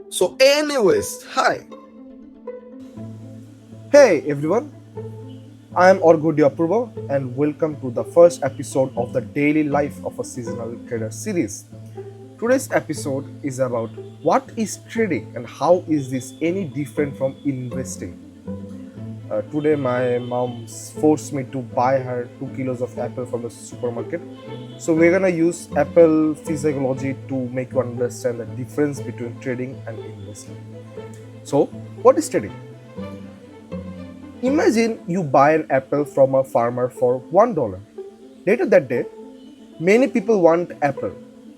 Hi. Hey everyone, I am Orgudyapurva and welcome to the first episode of the Daily Life of a Seasonal Trader series. Today's episode is about what is trading and how is this any different from investing. Today my mom forced me to buy her 2 kilos of apple from the supermarket. So we're gonna use apple physiology to make you understand the difference between trading and investing. So what is trading? Imagine you buy an apple from a farmer for $1. Later that day, many people want apple,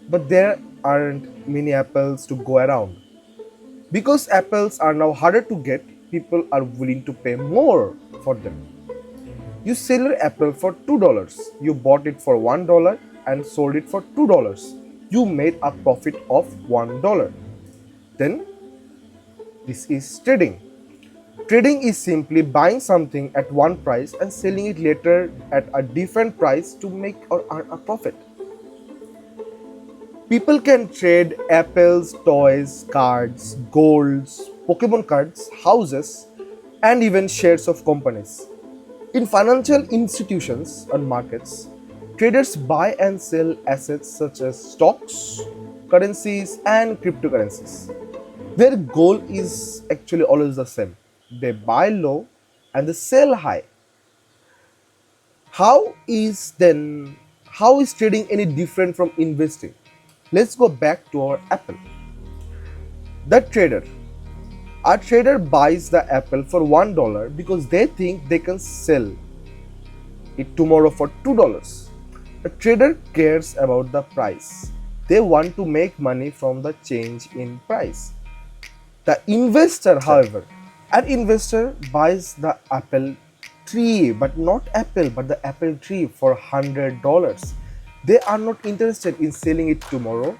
but there aren't many apples to go around. Because apples are now harder to get, people are willing to pay more for them. You sell your apple for $2. You bought it for $1 and sold it for $2. You made a profit of $1. Then this is trading. Trading is simply buying something at one price and selling it later at a different price to make or earn a profit. People can trade apples, toys, cards, golds, Pokemon cards, houses, and even shares of companies. In financial institutions and markets, traders buy and sell assets such as stocks, currencies, and cryptocurrencies. Their goal is actually always the same. They buy low and they sell high. How is trading any different from investing? Let's go back to our apple. The trader. A trader buys the apple for $1 because they think they can sell it tomorrow for $2. A trader cares about the price. They want to make money from the change in price. The investor, however, an investor buys the apple tree, but not apple, but the apple tree for $100. They are not interested in selling it tomorrow.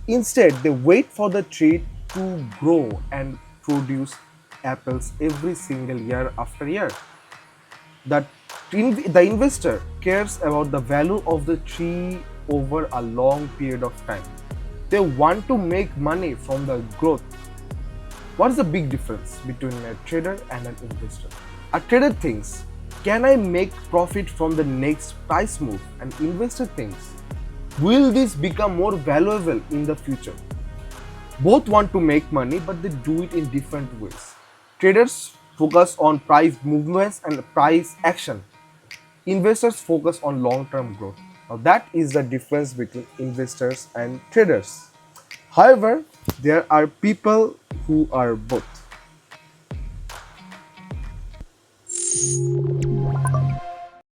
Instead, they wait for the tree to grow and produce apples every single year after year. That the investor cares about the value of the tree over a long period of time. They want to make money from the growth. What is the big difference between a trader and an investor? A trader thinks, can I make profit from the next price move? An investor thinks, will this become more valuable in the future? Both want to make money, but they do it in different ways. Traders focus on price movements and price action. Investors focus on long term growth. Now, that is the difference between investors and traders. However, there are people who are both.